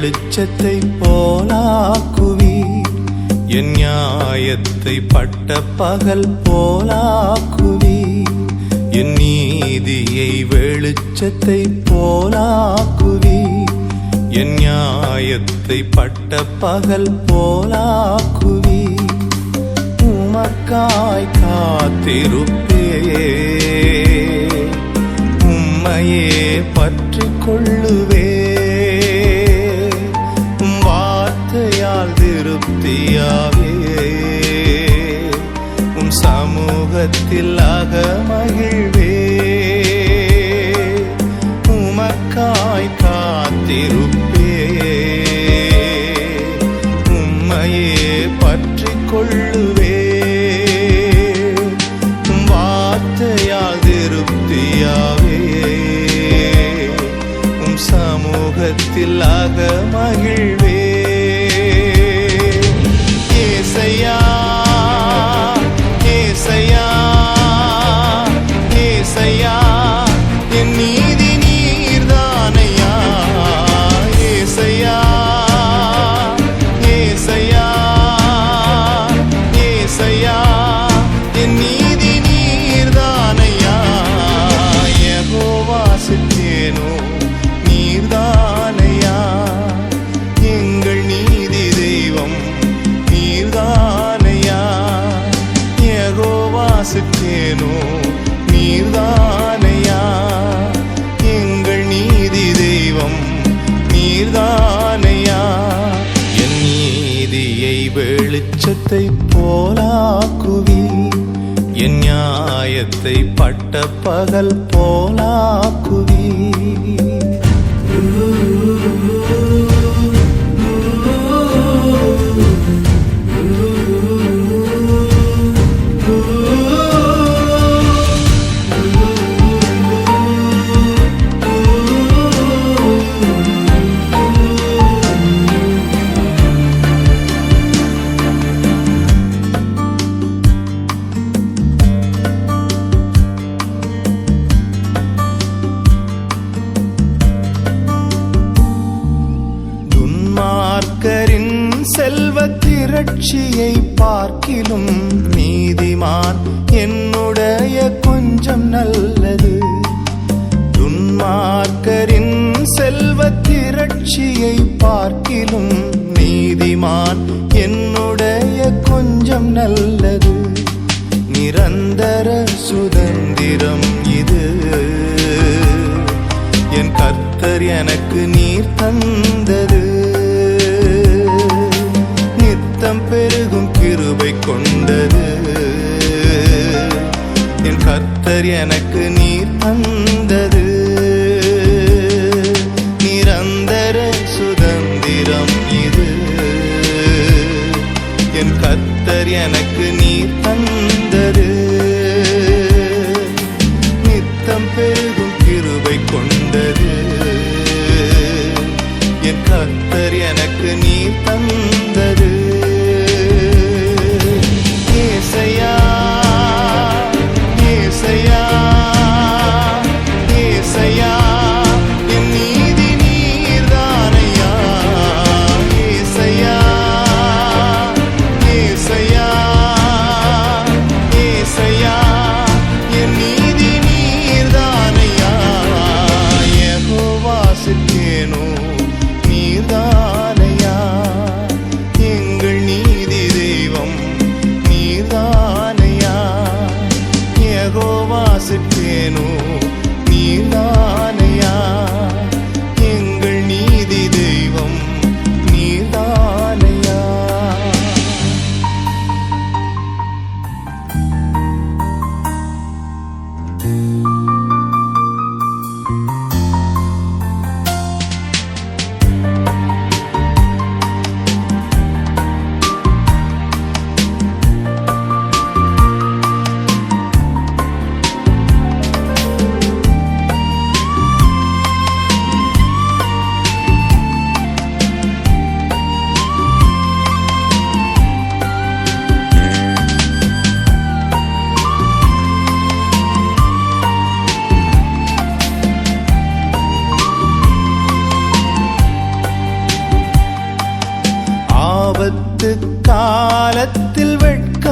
வெளிச்சத்தை போலாக்குவீர். என் நியாயத்தை பட்ட பகல் போலாக்குவீர். என் நீதியை வெளிச்சத்தை போலாக்குவீர். என் நியாயத்தை பட்ட பகல் போலாக்குவீர். உமக்காய் காத்திருப்பே, உம்மையே பற்றிக் கொள்ளுவே. வார்த்தையால் திருப்தியாவே, உம் சமூகத்தில் அகமகிழ்வே. உமக்காய் காத்திருப்பே, உம்மையே பற்றிக் கொள்ளுவே. வார்த்தையால் திருப்தியாவே, உம் சமூகத்தில் அகமகிழ்வே. ஏசையா ஏசையா ஏசையா, என் நீதி நீர்தானையா. ஏசையா ஏசையா ஏசையா, என் நீதி நீர்தானையா. யெகோவா சித்தேனோ நீர்தானையா, எங்கள் நீதி தெய்வம் நீர்தானையா. யெகோவா சித்தேனோ நீர்தானையா, எங்கள் நீதி தெய்வம் நீர்தானையா. என் நீதியை வெளிச்சத்தை போலாக்குவீர். என் நியாயத்தை பட்ட பகல் போலாக்குவீர். துன்மார்க்கரின் செல்வத் திரட்சியை பார்க்கிலும் நீதிமான் என்னுடைய கொஞ்சம் நல்லது. துன்மார்க்கரின் செல்வத் திரட்சியை பார்க்கிலும் நீதிமான் என்னுடைய கொஞ்சம் நல்லது. நிரந்தர சுதந்திரம் இது, என் கர்த்தர் எனக்கு நீர் தந்தது. நித்தம் பெருகும் கிருபை கொண்டது, என் கர்த்தர் எனக்கு நீர் தந்தது. நிரந்தர சுதந்திரம் இது, என் கர்த்தர் எனக்கு நீர் தந்தது. நித்தம் பெருகும் கிருபை கொண்டது, என் கர்த்தர் எனக்கு நீர் தந்தது. ஏசையா ஏசையா ஏசையா, என் நீதி நீர்தானையா. ஏசையா ஏசையா ஏசையா, என் நீதி நீர்தானையா. யெகோவா சித்தேனோ நீர்தானையா, எங்கள் நீதி தெய்வம் நீர்தானையா. யெகோவா சித்தேனோ நீர்தானையா, எங்கள் நீதி தெய்வம் நீர்தானையா.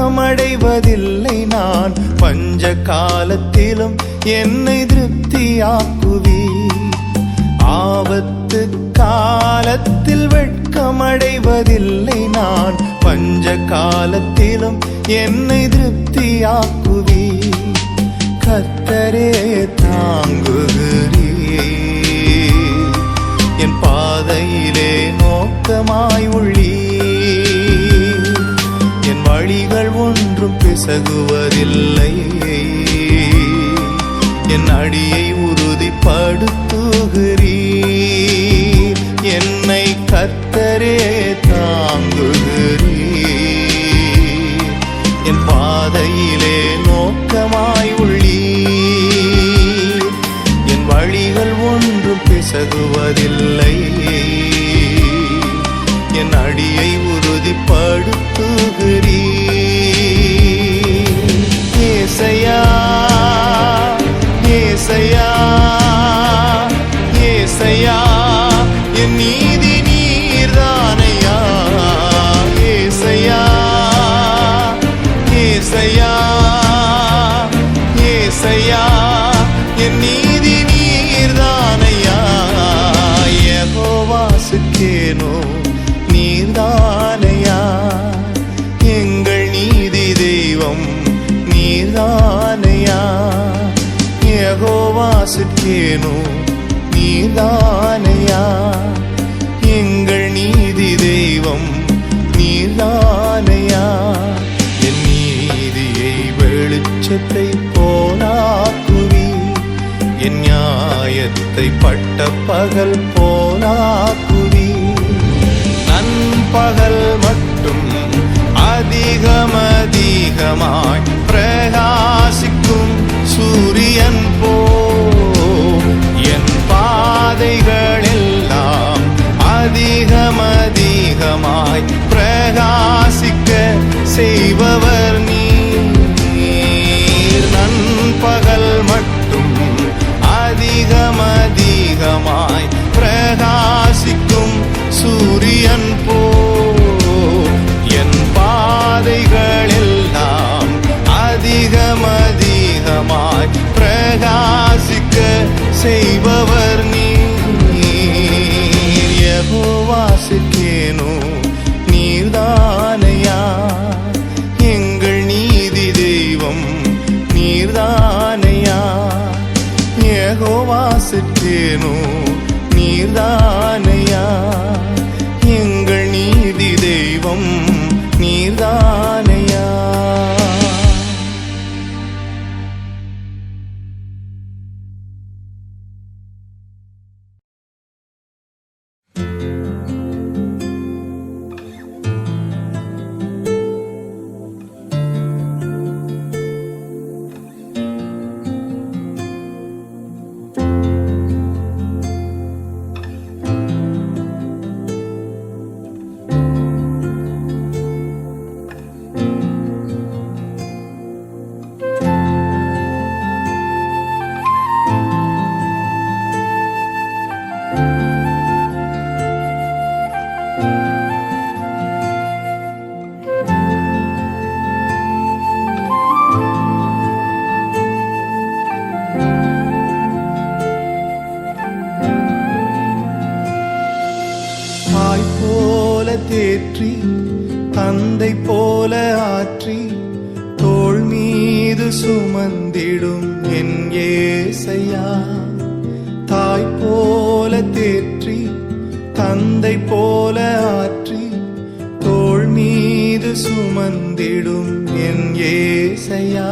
வெட்கமடைவதில்லை நான். பஞ்ச காலத்திலும் என்னை திருப்தியாக்குவீர். ஆபத்து காலத்தில் வெட்கமடைவதில்லை நான். பஞ்ச காலத்திலும் என்னை திருப்தியாக்குவீர். கர்த்தரே தாங்குகிறீர். என் பாதையிலே நோக்கமாய் உள்ளீர். என் வழிகள் ஒன்றும் பிசகுவதில்லை. என் அடியை உறுதிப்படுத்துகிறீர். என்னை கர்த்தரே தாங்குகிறீர். என் பாதையிலே நோக்கமாய் உள்ளீர். என் வழிகள் ஒன்றும் பிசகுவதில்லை. என் அடியை உறுதிப்படுத்துகிறீர். ஏசையா ஏசையா ஏசையா என் நீதி நீர்தானையா. ஏசையா ஏசையா ஏசையா என் நீதி நீர்தானையா. யெகோவாசுக்கேனோ நீர்தானையா. எங்கள் நீதி தெய்வம் நீர்தானையா. யெகோவாசுக்கேனோ நீர்தானையா. எங்கள் நீதி தெய்வம் நீர்தானையா. என் நீதியை வெளிச்சத்தை போலாக்குவீர். என் நியாயத்தை பட்ட பகல் போலாக்குவீர். நண்பகல் மட்டும் அதிகமதிகமாய் பிரகாசிக்கும் சூரியன் போ என் பாதைகள் எல்லாம் அதிகமதிகமாய் பிரகாசிக்க செய்பவர் நீர். நண்பகல் மட்டும் அதிகமதிகமாய் பிரகாசிக்கும் சூரியன் போ என் பாதைகள் எல்லாம் அதிகமதிகமாய் பிரகாசிக்க செய்பவர் நீர். யெகோவாசுக்கேனோ நீர்தானையா. எங்கள் நீதி தெய்வம் நீர்தானையா. யெகோவாசுக்கேனோ நீர்தானையா. எங்கள் நீதி தெய்வம் நீர்தானையா. தேற்றி தந்தை போல ஆற்றி தோள் மீது சுமந்திடும் என் ஏசையா. தாய் போல தேற்றி தந்தை போல ஆற்றி தோள் மீது சுமந்திடும் என் ஏசையா.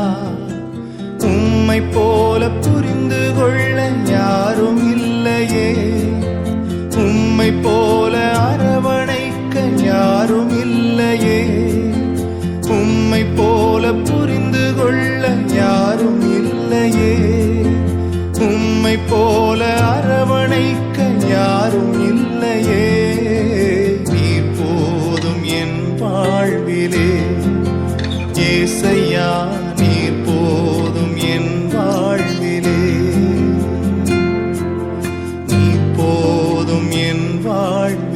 உம்மை போல புரிந்து கொள்ள யாரும் இல்லையே. உம்மை போல அரவணைக்க யாரும் இல்லையே. உம்மை போல புரிந்து கொள்ள யாரும் இல்லையே. உம்மை போல அரவணைக்க யாரும் இல்லையே. நீர் போதும் என் வாழ்விலே ஏசையா. நீர் போதும் என் வாழ்விலே. நீர் போதும் என் வாழ்விலே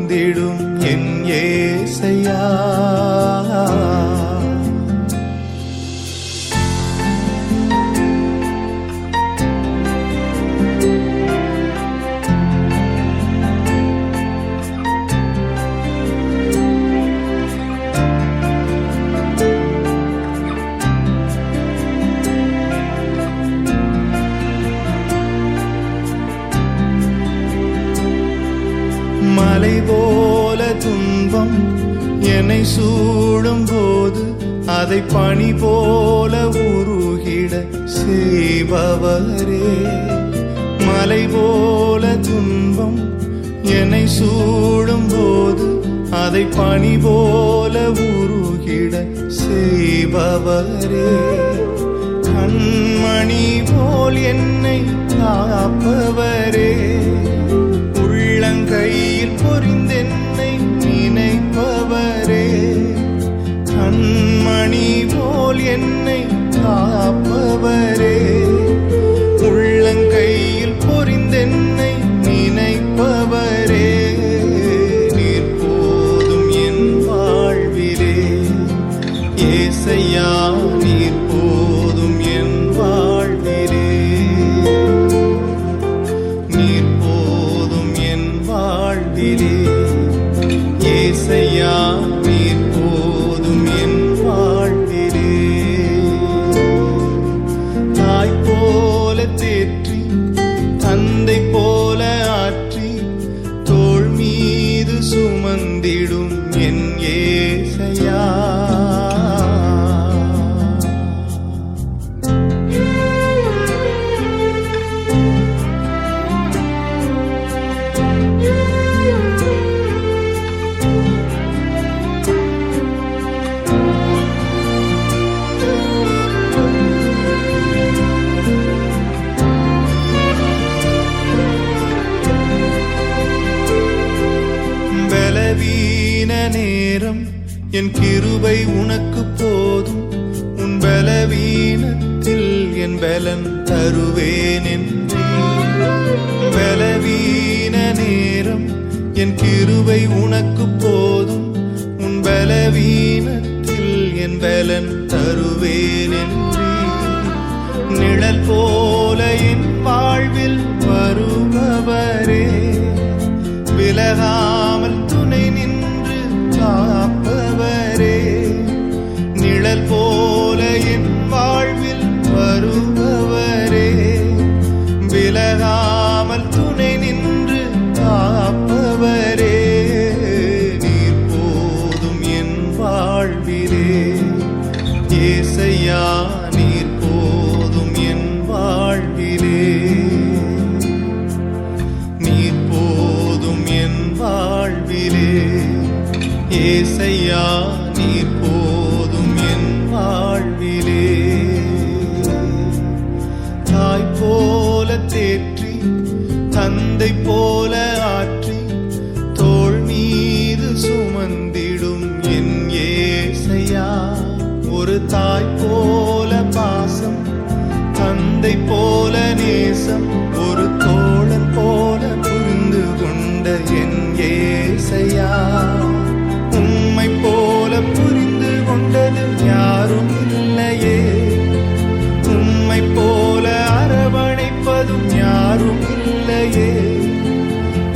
சுமந்திடும் என் ஏசையா. மலை போல துன்பம் என்னை சூடும் போது அதை பனி போல உருகிட செய்பவரே. மலை போல துன்பம் என்னை சூடும் போது அதை பனி போல உருகிட செய்பவரே. கண்மணி போல் என்னை காப்பவரே. உள்ளங்கையில் பொறிந்தென்னை நினைப்பவரே. கண்மணி போல் என்னை காப்பவரே. உள்ளங்கையில் பொறிந்தென்னை நினைப்பவரே. நீர் போதும் என் வாழ்விலே ஏசையா, நீர் போதும் என் வாழ்விலே. நீர் போதும் என் வாழ்விலே ஏசையா, நீர் போதும் என் வாழ்விலே. தாய் போல தேற்றி தந்தை போல ஆற்றி தோள் மீது சுமந்திடும் என் ஏசையா. பலவீன நேரம் என் கிருபை உனக்கு போதும். உன் பலவீனத்தில் என் பலன் தருவேன் என்றே. பலவீன நேரம் என் கிருபை உனக்கு போதும். உன் பலவீனத்தில் என் பலன் தருவேன் என்றே. நிழல் போல என் வாழ்வில் வருபவரே. விலகாமல் துணை நின்று காப்பவரே. நிழல் போல என் வாழ்வில் வருபவரே. விலகாமல் துணை நின்று காப்பவரே. நீர் போதும் என் வாழ்விலே ஏசையா, நீர் போதும் என் வாழ்விலே. நீர் போதும் என் வாழ்விலே ஏசையா, நீர் போதும் என் வாழ்விலே. தாய் போல தேற்றி தந்தை போல ஆற்றி தோள் மீது சுமந்திடும் என் ஏசையா. ஒரு தாய் போல பாசம், தந்தை போல நேசம், ஒரு தோழன் போல புரிந்து கொண்ட என் ஏசையா. உம்மை போல புரிந்து கொண்டது யாரும் இல்லையே. உம்மை போல அரவணைப்பதும் யாரும் இல்லையே.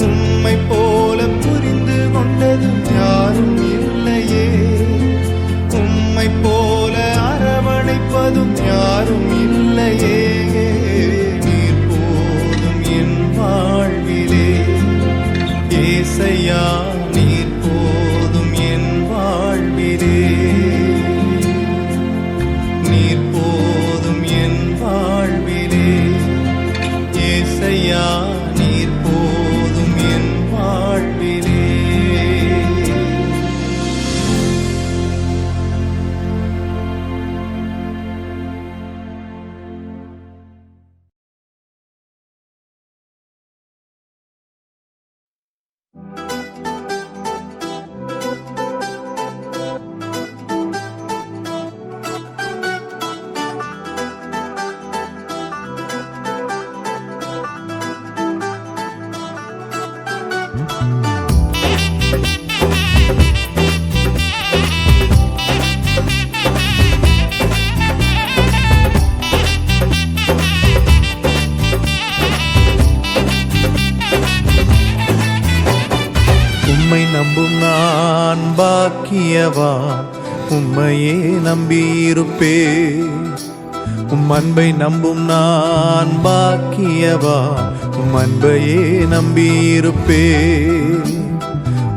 உம்மை போல புரிந்து கொண்டது யாரும் இல்லையே. உம்மை போல அரவணைப்பதும் யாரும் இல்லையே. நீர் போதும் என் வாழ்விலே ஏசையா, நீர் போதும் பாக்கியவான், உம்மையே நம்பியிருப்பே. அன்பை நம்பும் நான் பாக்கியவான், அன்பையே நம்பியிருப்பே.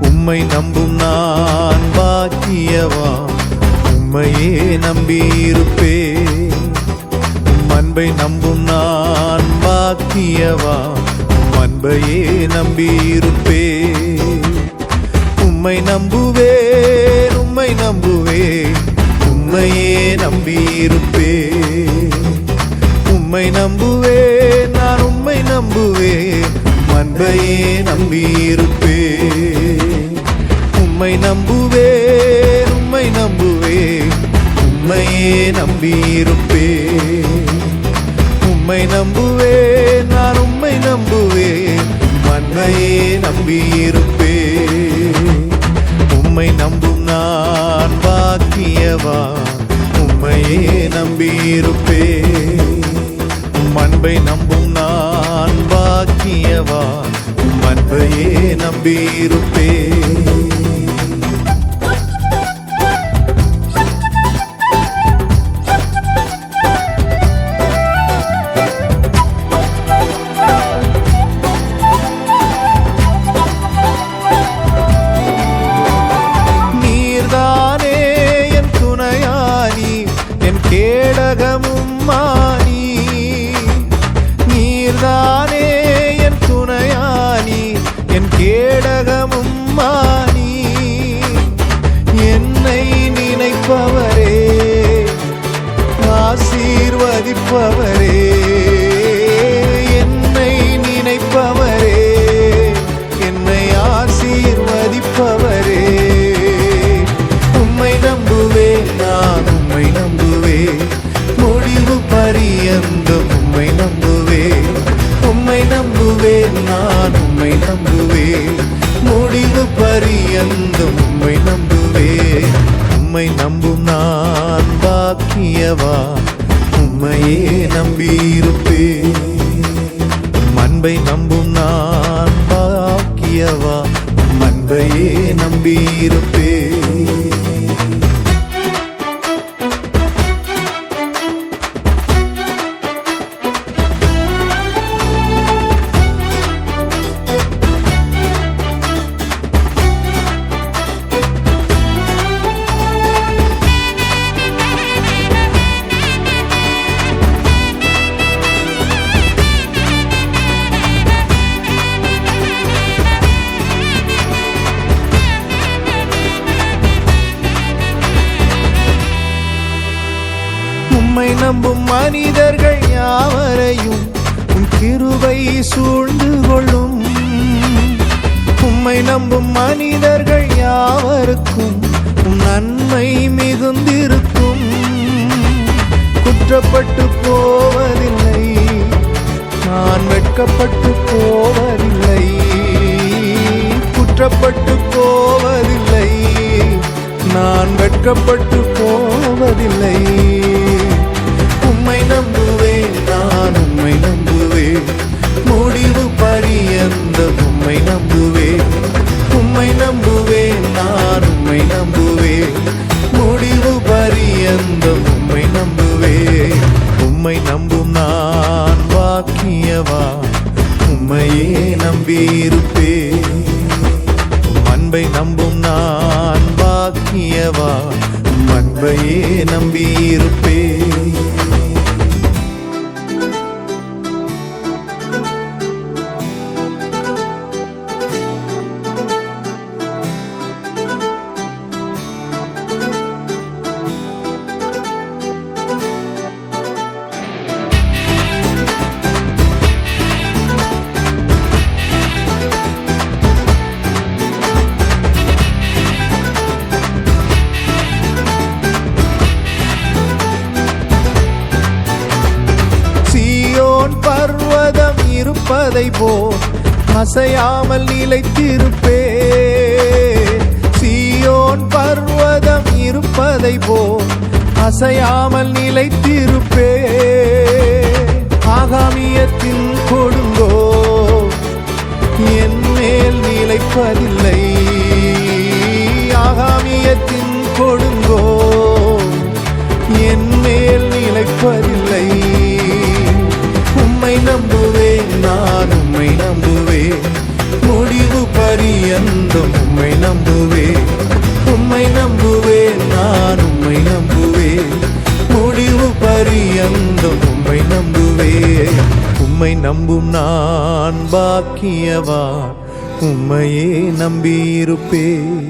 உம்மை நம்பும் நான் பாக்கியவான், உம்மையே நம்பியிருப்பே. அன்பை நம்பும் நான் பாக்கியவான், அன்பையே நம்பியிருப்பே. உம்மை நம்புவேன், உம்மை நம்புவேன், உம்மையே நம்பியிருப்பே. உம்மை நம்புவேன், நான் உம்மை நம்புவேன், அன்பையே நம்பியிருப்பே. உம்மை நம்புவேன், உம்மை நம்புவேன், உம்மையே நம்பியிருப்பே. உம்மை நம்புவேன், நான் உம்மை நம்புவேன், அன்பையே நம்பியிருப்பே. உம்மை நம்பும் நான் பாக்கியவான், உம்மையே நம்பியிருப்பே. அன்பை நம்பும் நான் பாக்கியவான், அன்பையே நம்பியிருப்பே. நீர்தானே என் துணையானி, என் கேடகமும் மானி. நீர்தானே என் துணையானி, என் கேடகமும் மானி. என்னை நினைப்பவரே, ஆசீர்வதிப்பவரே. என்னை நினைப்பவரே, என்னை ஆசீர்வதிப்பவரே. உம்மை நம்புவேன், நான் உம்மை நம்புவேன், முடிவு பரியந்தம் உம்மை நம்புவேன். உம்மை நம்புவேன், நான் உம்மை நம்புவேன், முடிவு பரியந்தம் உம்மை நம்புவேன். உம்மை நம்பும் நான் பாக்கியவான், உம்மையே நம்பியிருப்பேன். அன்பை நம்பும் நான் பாக்கியவான், அன்பையே நம்பியிருப்பேன். உம்மை நம்பும் மனிதர்கள் யாவரையும் உம் கிருபை சூழ்ந்து கொள்ளும். உம்மை நம்பும் மனிதர்கள் யாவருக்கும் உம் நன்மை மிகுந்திருக்கும். குற்றப்பட்டு போவதில்லை, நான் வெட்கப்பட்டு போவதில்லை. குற்றப்பட்டு போவதில்லை, நான் வெட்கப்பட்டு போவதில்லை. உம்மை நம்புவேன், நான் உம்மை நம்புவேன், முடிவு பரியந்தம் உம்மை நம்புவேன். உம்மை நம்புவேன், நான் உம்மை நம்புவேன், முடிவு பரியந்தம் உம்மை நம்புவேன். உம்மை நம்பும் நான் பாக்கியவான், உம்மையே நம்பியிருப்பேன். அன்பை நம்பும் நான் பாக்கியவான், அன்பையே நம்பியிருப்பேன். பர்வதம் இருப்பதை போல் அசையாமல் நிலைத்திருப்பேன். சீயோன் பர்வதம் இருப்பதை போல் அசையாமல் நிலைத்திருப்பேன். ஆகாமியத்தின் கொடுங்கோ என் மேல் நிலைப்பதில்லை. ஆகா கொடுங்கோ, என் மேல் நிலைப்பதில்லை. உம்மை நம்புவேன், நான் உம்மை நம்புவேன், முடிவு பரியந்தம் உம்மை நம்புவேன். உம்மை நம்புவேன், நான் உம்மை நம்புவேன், முடிவு பரியந்தம் உம்மை நம்புவேன். உம்மை நம்பும் நான் பாக்கியவான், உம்மையே நம்பியிருப்பேன்.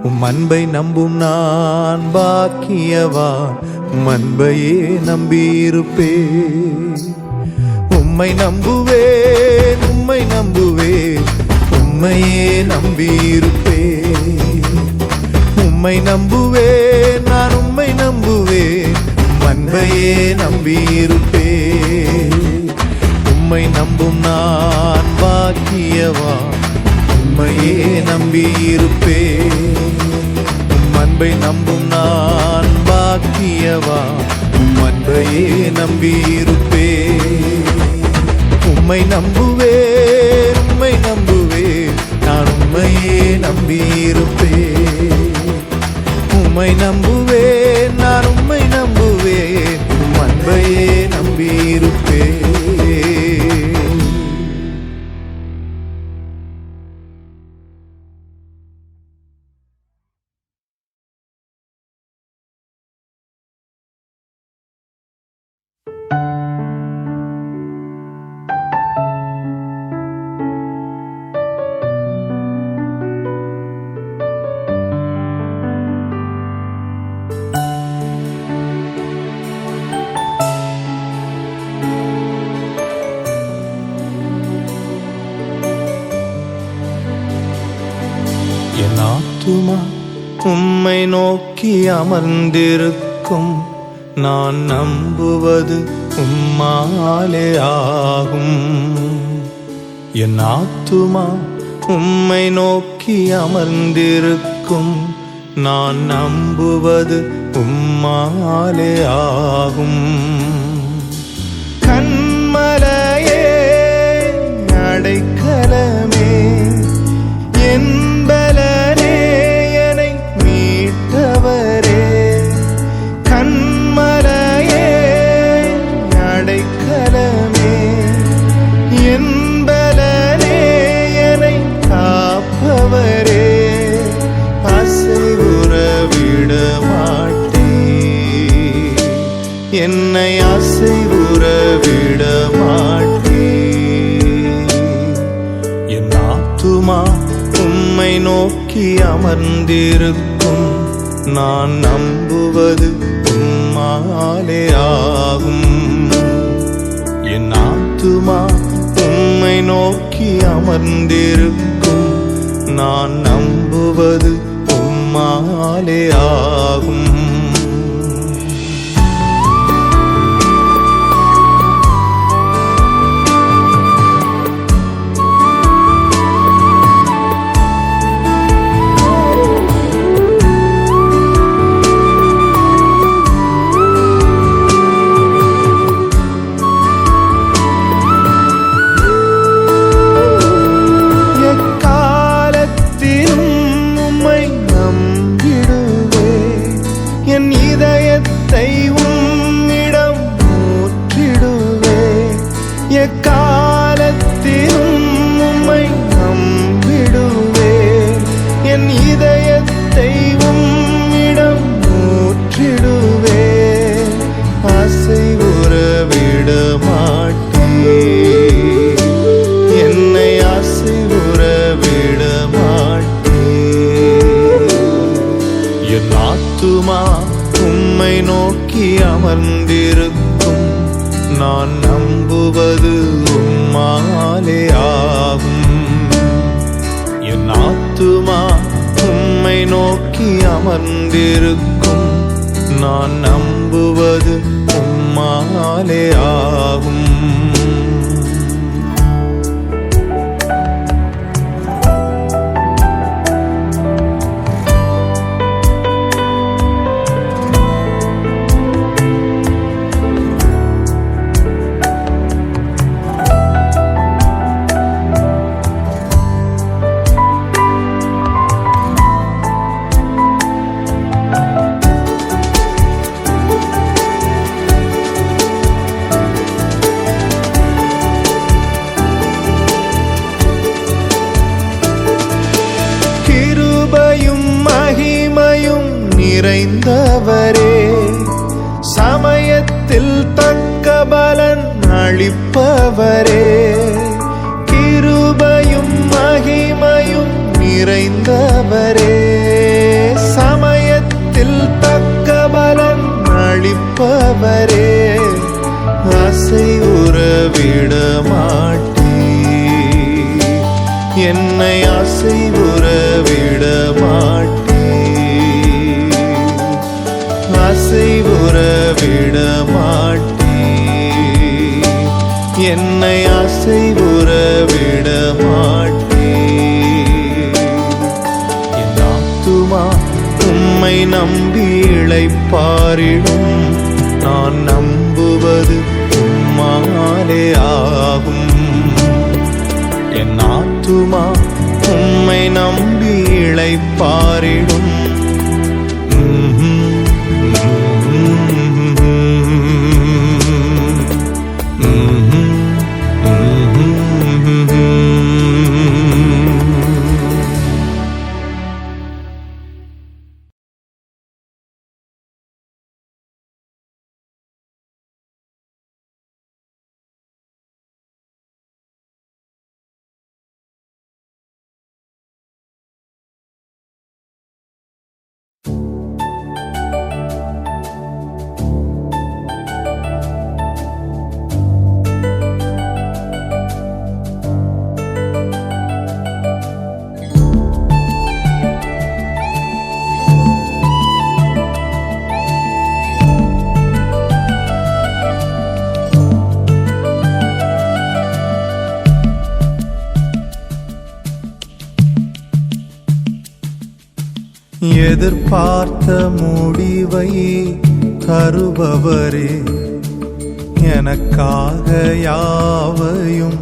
உம் அன்பை நம்பும் நான் பாக்கியவான், உம் அன்பையே நம்பியிருப்பேன். உம்மை நம்புவேன், உம்மை நம்புவேன், உம்மையே நம்பியிருப்பேன். உம்மை நம்புவேன், நான் உம்மை நம்புவேன், உம் அன்பையே நம்பியிருப்பேன். உம்மை நம்பும் நான் பாக்கியவான், உம்மையே நம்பியிருப்பேன். உம் அன்பை நம்பும் நான் பாக்கியவான், உம் அன்பையே நம்பியிருப்பேன். உம்மை நம்புவேன், உம்மை நம்புவேன், நான் உம்மையே நம்பியிருப்பேன். உம்மை நம்புவேன், நான் உம்மை நம்புவேன், உம் அன்பையே நம்பியிருப்பேன். என் ஆத்துமா உம்மை நோக்கி அமர்ந்திருக்கும், நான் நம்புவது உம்மாலே ஆகும். என் ஆத்துமா உம்மை நோக்கி அமர்ந்திருக்கும், நான் நம்புவது உம்மாலே ஆகும். கண்மலையே அடைக்கலமே, என் பலனே என்னை மீட்டவரே. கண்மலையே அடைக்கலமே, என் பலனே என்னை காப்பவரே. அசைவுற விட மாட்டீர், என்னை அசைவுற விட மாட்டீர். என் ஆத்துமா உம்மை நோக்கி அமர்ந்திருக்கும், நான் நம்புவது உம்மாலே ஆகும். என் ஆத்துமா உம்மை நோக்கி அமர்ந்திருக்கும், நான் நம்புவது உம்மாலே ஆகும். எக்காலத்திலும் உம்மை நம்பிடுவேன், என் இதயத்தை உம்மிடம் ஊற்றிடுவேன். அசைவுற விட மாட்டீர், என்னை அசைவுற விட மாட்டீர். என் ஆத்துமா உம்மை நோக்கி அமர்ந்திருக்கும், நான் நம்புவது உம்மாலே ஆகும். என் ஆத்துமா உம்மை நோக்கி அமர்ந்திருக்கும், நான் நம்புவது உம்மாலே ஆகும். அளிப்பவரே, கிருபையும் மகிமையும் நிறைந்தவரே, சமயத்தில் தக்க பலன் அளிப்பவரே, அசைவுற விட மாட்டீர், என்னை அசைவுற விட மாட்டீர், அசைவுற விட மாட்டீர், என்னை அசைவுற விட மாட்டீர். என் ஆத்துமா உம்மை நம்பி இளைப்பாறிடும், நான் நம்புவது உம்மாலே ஆகும். என் ஆத்துமா உம்மை நம்பி இளைப்பாறிடும். எதிர்பார்த்த முடிவை தருபவரே, எனக்காக யாவையும்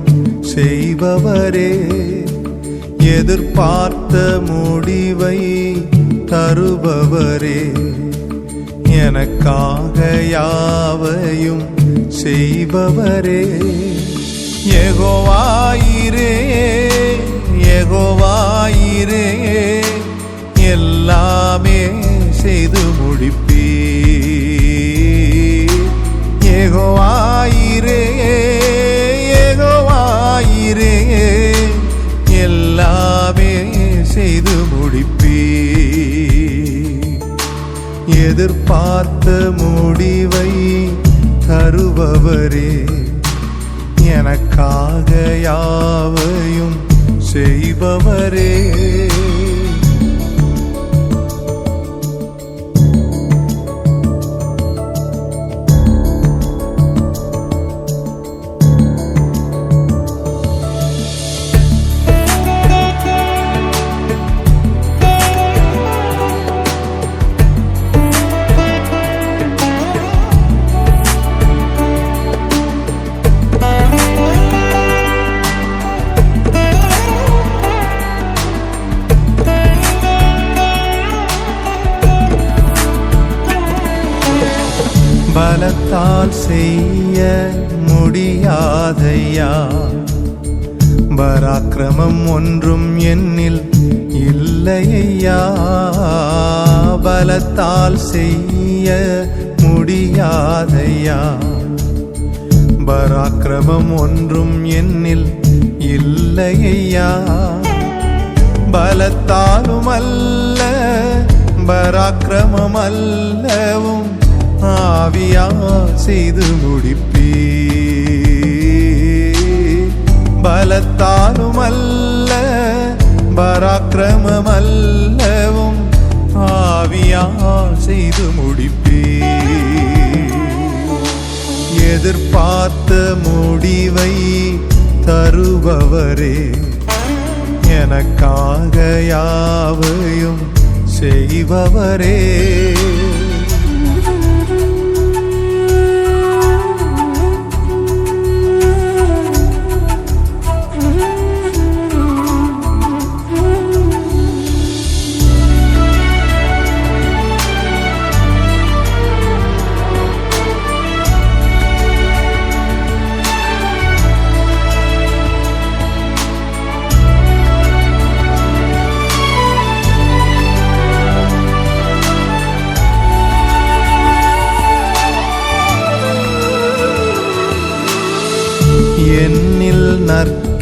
செய்பவரே, எதிர்பார்த்த முடிவை தருபவரே, எனக்காக யாவையும் செய்பவரே, யெகோவாயிரே யெகோவாயிரே, எல்லாமே செய்து முடிப்பீர். யெகோவாயிரே யெகோவாயிரே, எல்லாமே செய்து முடிப்பீர். எதிர்பார்த்த முடிவை தருபவரே, எனக்காக யாவையும் செய்பவரே. பலத்தால் செய்ய முடியாதையா, பராக்கிரமம் ஒன்றும் என்னில் இல்லையா, பலத்தால் செய்ய முடியாதையா, பராக்கிரமம் ஒன்றும் என்னில் இல்லையா, பலத்தாலும் அல்ல பராக்கிரமம் அல்லவும் ஆவியா செய்து முடிப்பீர். பலத்தாலும் அல்ல பராக்கிரமம் அல்லவும் ஆவியா செய்து முடிப்பீர். எதிர்பார்த்த முடிவை தருபவரே, எனக்காக யாவையும் செய்பவரே.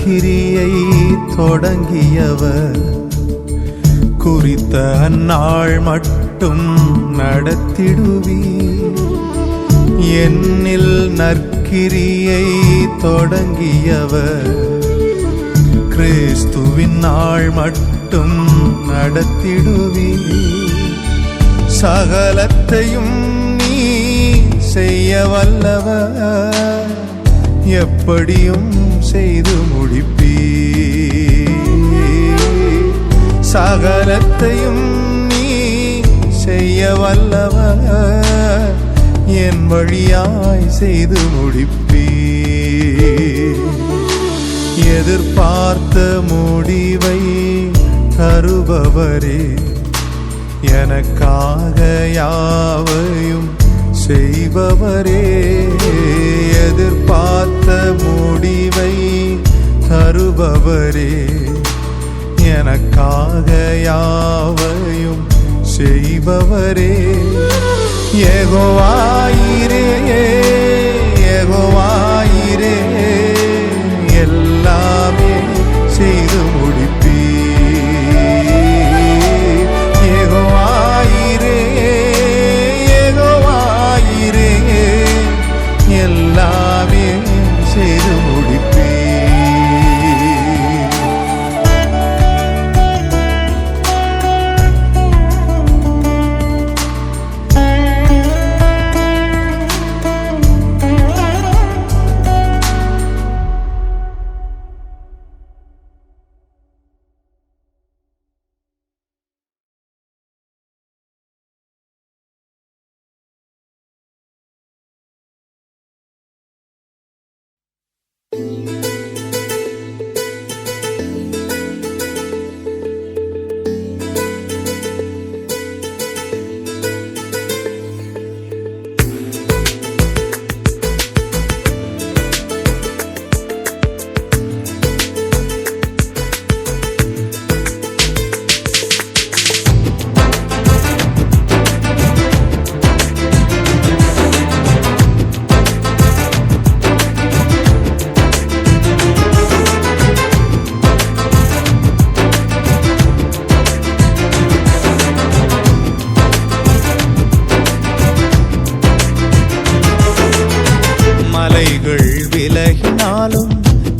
நற்கிரியை தொடங்கியவர் குறித்த அந்நாள் மட்டும் நடத்திடுவீர். என்னில் நற்கிரியை தொடங்கியவர் கிறிஸ்துவின் நாள் மட்டும் நடத்திடுவீர். சகலத்தையும் நீ செய்ய வல்லவர், எப்படியும் செய்து முடிப்பீர். சகலத்தையும் நீ செய்ய வல்லவர், என் வழியாய் செய்து முடிப்பீர். எதிர்பார்த்த முடிவை தருபவரே, எனக்காக யாவையும் செய்பவரே. எதிர்பார்த்த முடிவை தருபவரே, எனக்காக யாவையும் செய்பவரே. யெகோவாயிரே யெகோவாயிரே, எல்லாமே செய்து முடிப்பீர். யெகோவாயிரே யெகோவாயிரே, எல்லாமே செய்து முடிப்பீர்.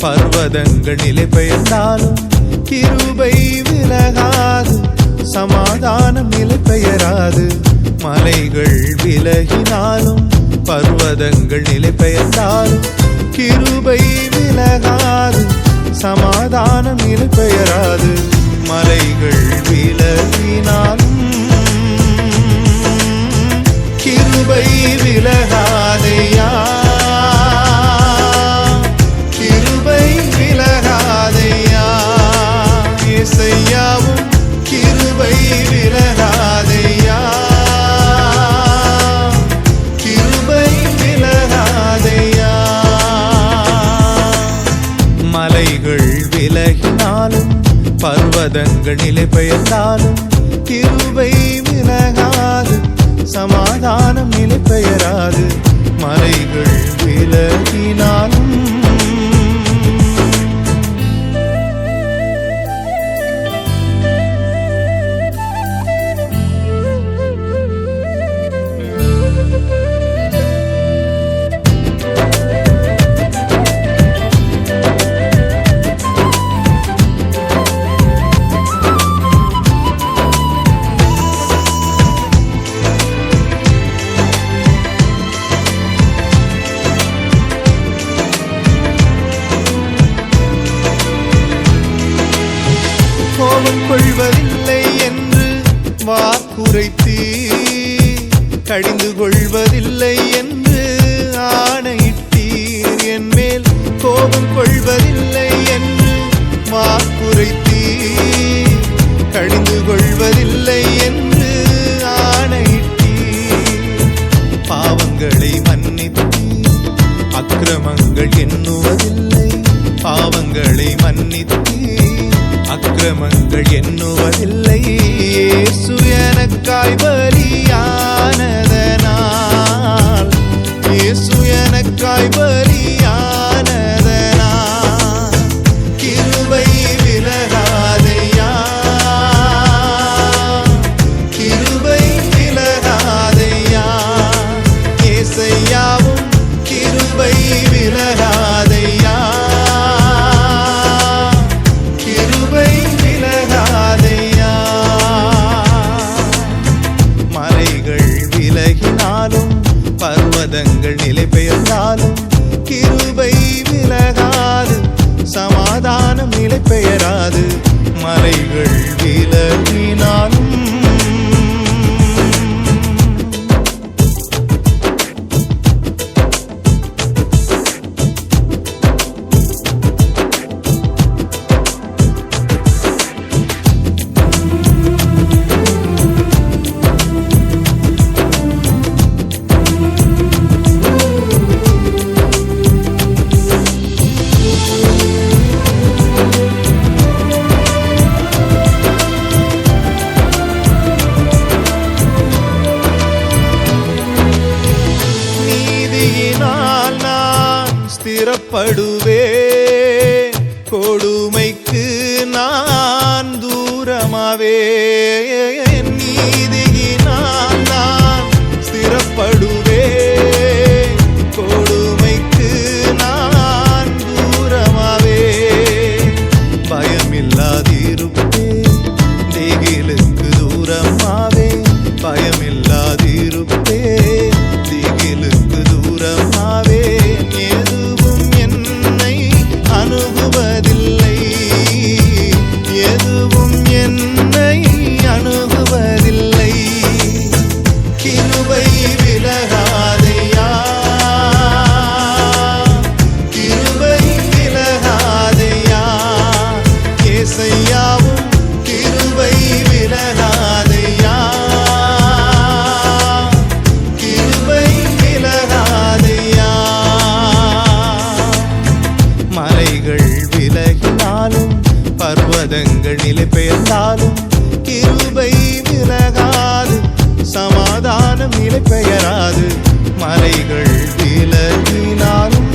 பர்வதங்கள் நிலை பெயர்ந்தாலும் கிருபை விலகாது, சமாதானம் நிலை பெயராது. மலைகள் விலகினாலும் பர்வதங்கள் நிலை பெயர்ந்தாலும் கிருபை விலகாது, சமாதானம் நிலை பெயராது. மலைகள் விலகினாலும் கிருபை விலகாதையா, இசையாவும் கிருபை விலகாதையா, கிருபை விலகாதையா. மலைகள் விலகினாலும் பர்வதங்கள் நிலை பெயர்ந்தாலும் கிருபை விலகாது, சமாதானம் நிலை பெயராது. மலைகள் விலகினாலும் கொள்வதில்லை என்று வாக்குரைத்தீர், கடிந்து கொள்வதில்லை என்று ஆணையிட்டீர். என் மேல் கோபம் கொள்வதில்லை என்று வாக்குரைத்தீர், கடிந்து கொள்வதில்லை என்று ஆணையிட்டீர். பாவங்களை மன்னித்தீர், அக்கிரமங்கள் எண்ணுவதில்லை. பாவங்களை மன்னித்தீர், அக்கிரமங்கள் எண்ணுவதில்லை. இயேசு எனக்காய் பலியானதனால், இயேசு எனக்காய் பலியானதனால் பர்வதங்கள் நிலை பெயர்ந்தாலும் கிருபை விலகாது, சமாதானம் நிலை பெயராது, மலைகள் விலகினாலும். ஸ்திரப்படுவே கொடுமைக்கு நான் தூரமாவே, நீதியினால் நான் ஸ்திரப்படுவே கொடுமைக்கு நான் தூரமாவே, பயமில்லாதிருப்பே திகிலுக்கு தூரமாவே, பயமில்லாதிருப்பே திகிலுக்கு தூரமாவே, அணுகுவதில்லை எதுவும் என்னை அணுகுவதில்லை, கிருபை விலகாதையா கிருபை விலகாதையா, ஏசையாவும் கிருபை விலகாதையா கிருபை விலகாதையா, மலைகள் விலகினாலும் பர்வதங்கள் நிலை பெயர்ந்தாலும் கிருபை விலகாது, சமாதானம் நிலை பெயராது, மலைகள் விலகினாலும்.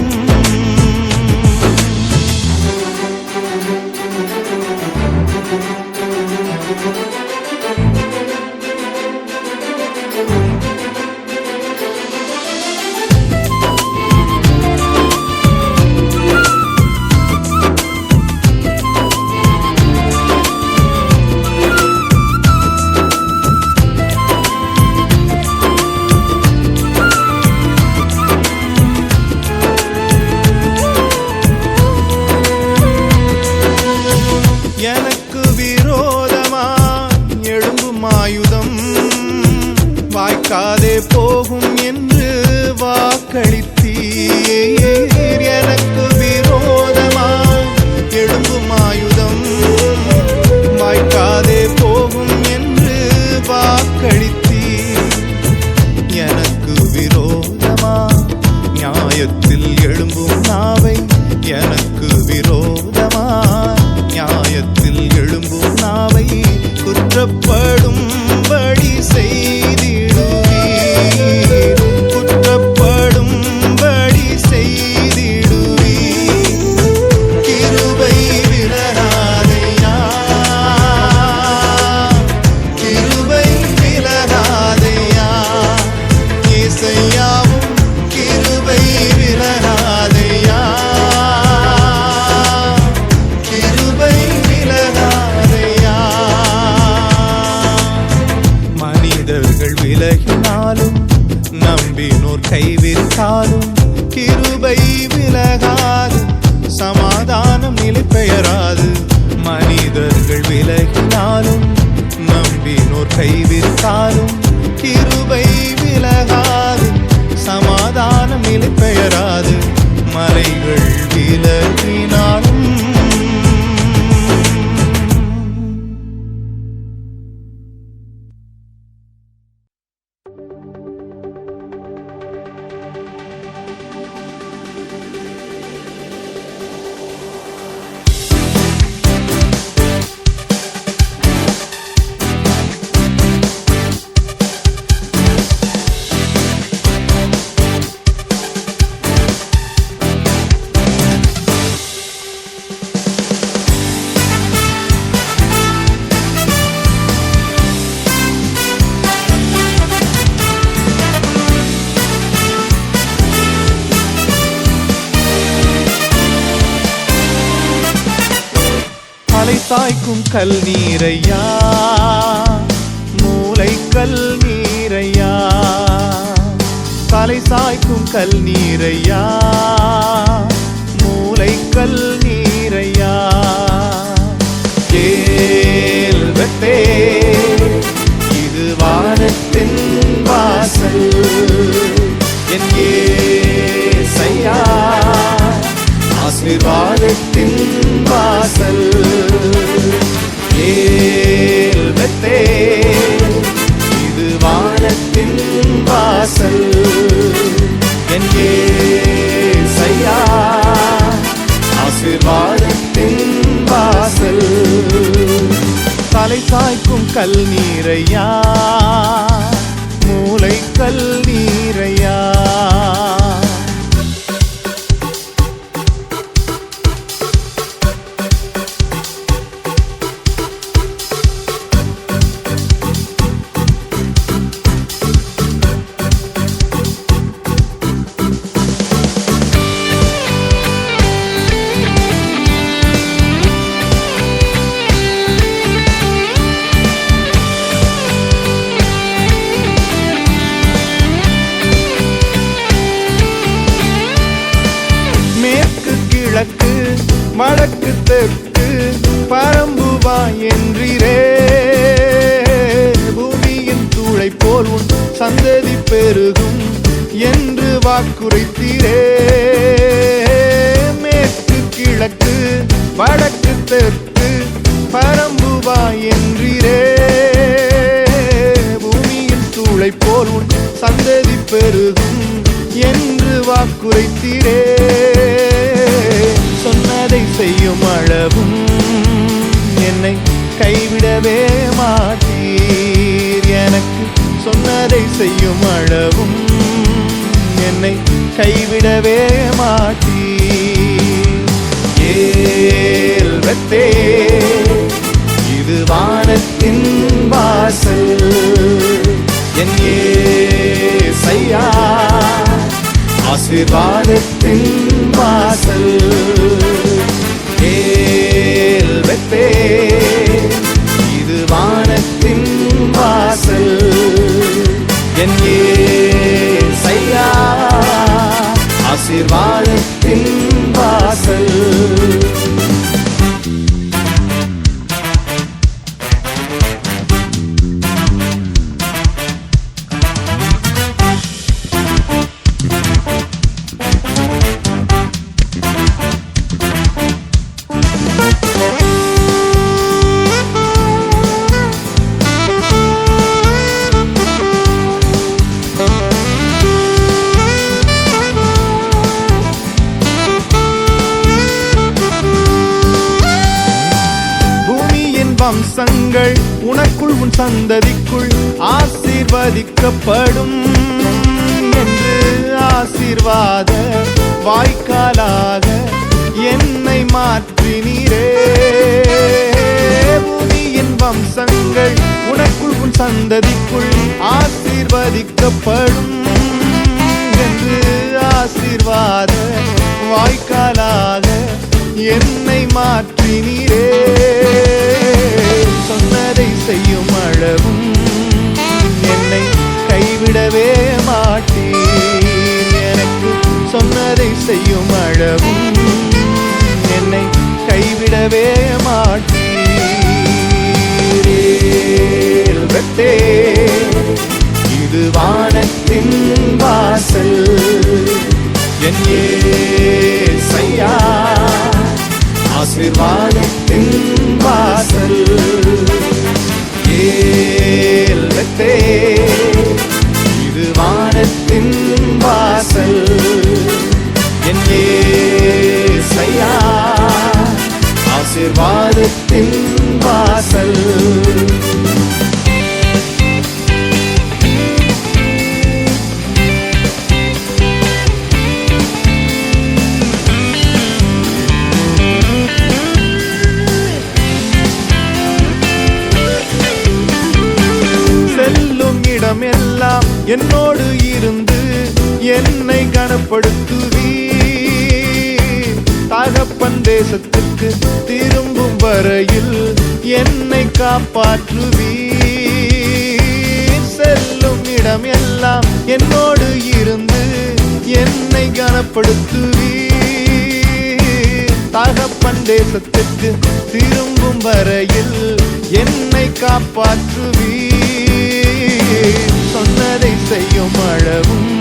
எனக்கு விரோதமா எழும்பும் ஆயுதம் வாய்க்காதே போகும் என்று வாக்களித்தீர், எனக்கு விரோதமா எழும்பும் ஆயுதம் வாய்க்காதே போகும் என்று வாக்களித்தீர், எனக்கு விரோதமா நியாயத்தில் எழும்பும் நாவை, எனக்கு விரோதமா நியாயத்தில் எழும்பும் நாவை குற்றப்படும்படி செய்திடுவீர், குற்றப்படும்படி செய்திடுவீர், கிருபை விலகாதையா கிருபை விலகாதையா, ஏசையாவும் கிருபை விலகாதையா கிருபை விலகாதையா, மனிதர்கள் விலகினாலும் நம்பினோர் கைவிட்டாலும் கிருபை விலகாது, சமாதானம் நிலை பெயராது, மனிதர்கள் விலகினாலும் நம்பினோர் கைவிட்டாலும் கிருபை விலகாது, சமாதானம் நிலை பெயராது, மலைகள் விலகினாலும். சாய்க்கும் கல் நீரையா, மூளை கல் நீரையா, தலை சாய்க்கும் கல் நீரையா, மூளை கல் நீரையா. ஏல் வெத்தே இது வானத்தின் வாசல், என் ஏசையா ஆசீர்வாதத்தின் வாசல். ஏல் வெத்தே இது வானத்தின் வாசல், என் ஏசையா ஆசீர்வாதத்தின் வாசல். தலை சாய்க்கும் கல் நீரையா, மூளை கல் நீரையா. கிழக்கு வடக்கு தெற்கு பரம்புவாய் என்றீரே, பூமியின் தூளை போல் உன் சந்ததி பெருகும் என்று வாக்குரைத்தீரே. மேற்கு கிழக்கு வடக்கு தெற்கு பரம்புவாய் என்றீரே, பூமியின் தூளை போல் உன் சந்ததி பெருகும் என்று வாக்குரைத்தீரே. சொன்னதை செய்யும் அளவும் என்னை கைவிடவே மாட்டீர், எனக்கு சொன்னதை செய்யும் அளவும் என்னை கைவிடவே மாட்டீர். ஏல் வெத்தே இது வானத்தின் வாசல், என் ஏசையா ஆசீர்வாதத்தின் வாசல். ஏல் வெத்தே இது வானத்தின் வாசல், என் ஏசையா ஆசீர்வாதத்தின் வாசல். வம்சங்கள் உனக்குள் உன் சந்ததிக்குள் ஆசீர்வதிக்கப்படும் என்று ஆசீர்வாத வாய்க்காலாக என்னை மாற்றினீரே. பூமியின் வம்சங்கள் உனக்குள் உன் சந்ததிக்குள் ஆசீர்வதிக்கப்படும் என்று ஆசீர்வாத வாய்க்காலாக என்னை மாற்றினீரே. சொன்னதை செய்யும் அளவும் என்னை கைவிடவே மாட்டீர், எனக்கு சொன்னதை செய்யும் அளவும் என்னை கைவிடவே மாட்டீர். ஏல் வெத்தே இது வானத்தின் வாசல், என் ஏசையா ஆசீர்வாதத்தின் வாசல். ஏல் வெத்தே இது வானத்தின் வாசல், என் ஏசையா ஆசீர்வாதத்தின் வாசல். எல்லாம் என்னோடு இருந்து என்னை கனப்படுத்துவீர். தகப்பன் தேசத்துக்கு திரும்பும் வரையில் என்னை காப்பாற்றுவீர். செல்லும் இடம் எல்லாம் என்னோடு இருந்து கனப்படுத்துவீர். தகப்பன் தேசத்திற்கு திரும்பும் வரையில் என்னை காப்பாற்றுவீர். சொன்னதை செய்யும் அளவும்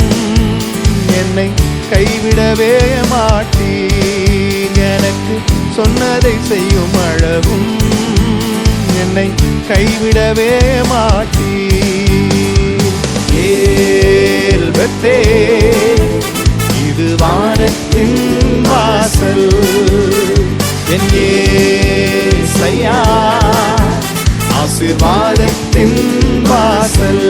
என்னை கைவிடவே மாட்டீர். எனக்கு சொன்னதை செய்யும் அளவும் என்னை கைவிடவே மாட்டீர். ஏல் பெத்தேல், இது வானத்தின் வாசல். என் ஏசையா, ஆசீர்வாதத்தின் வாசல்.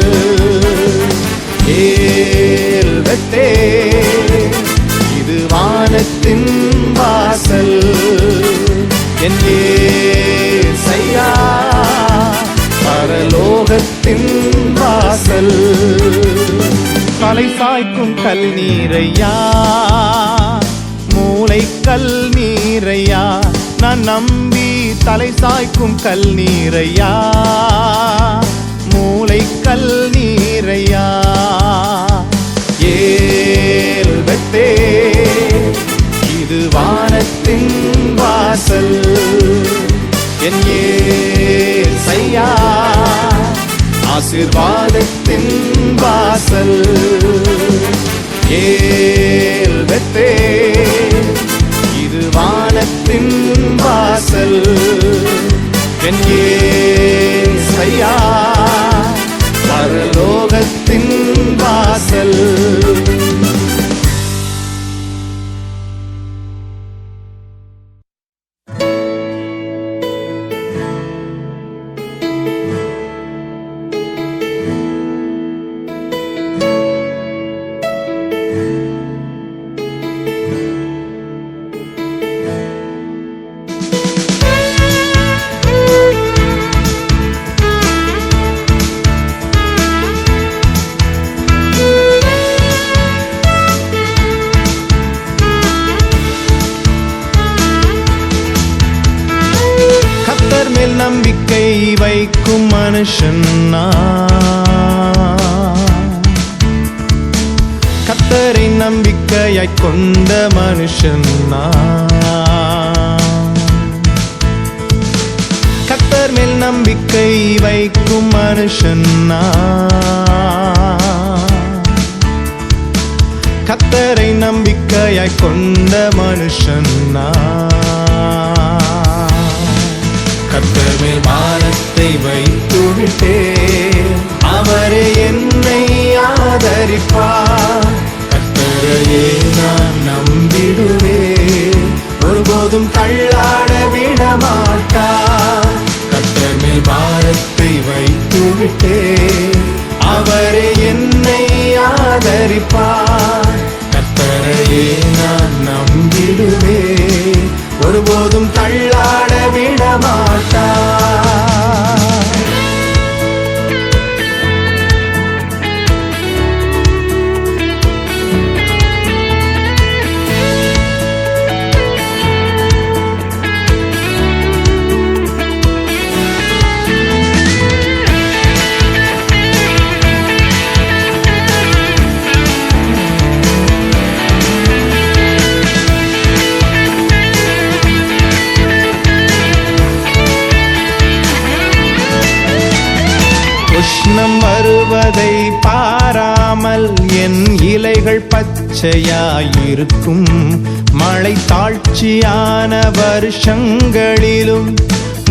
ஏல் பெத்தேல், இது வானத்தின் வாசல். என் ஏசையா, பரலோகத்தின் வாசல். தலை சாய்க்கும் கல் நீரையா, மூளை கல் நீரையா, நான் நம்பி தலை சாய்க்கும் கல் நீரையா, மூளை கல் நீரையா. ஏல் பெத்தேல், இது வானத்தின் வாசல். என் ஏசையா, ஆசீர்வாதத்தின் வாசல். ஏல் பெத்தேல், இது வானத்தின் வாசல். என் ஏசையா, பரலோகத்தின் வாசல். நம்பிக்கை வைக்கும் மனுஷன் கர்த்தரை நம்பிக்கையாய் கொண்ட மனுஷன் கர்த்தர் மேல் நம்பிக்கை வைக்கும் மனுஷன் கர்த்தரை நம்பிக்கையாய் கொண்ட மனுஷன் கர்த்தர் மேல் பாரத்தை வைத்து விட்டேன், அவரே என்னை ஆதரிப்பார். கர்த்தரையே நான் நம்பிடுவேன், ஒருபோதும் தள்ளாட விட மாட்டார். கர்த்தர் மேல் பாரத்தை வைத்து விட்டேன், அவரே என்னை ஆதரிப்பார். கர்த்தரையே நான் நம்பிடுவேன், ஒருபோதும் தள்ளாட விட மாட்டார். உஷ்ணம் வருவதை பாராமல் என் இலைகள் பச்சையாயிருக்கும். மழை தாழ்ச்சியான வருஷங்களிலும்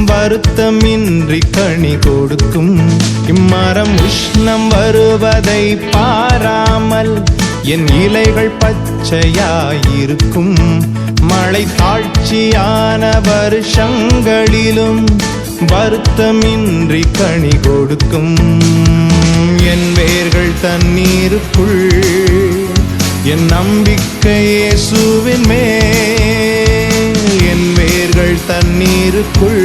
வருத்தமின்றி கனி கொடுக்கும். இம்மரம் உஷ்ணம் வருவதை பாராமல் என் இலைகள் பச்சையாயிருக்கும். மழை தாழ்ச்சியான வருஷங்களிலும் வருத்தமின்றி கனி கொடுக்கும். என் வேர்கள் தண்ணீருக்குள், என் நம்பிக்கை இயேசுவின் மேல். என் வேர்கள் தண்ணீருக்குள்,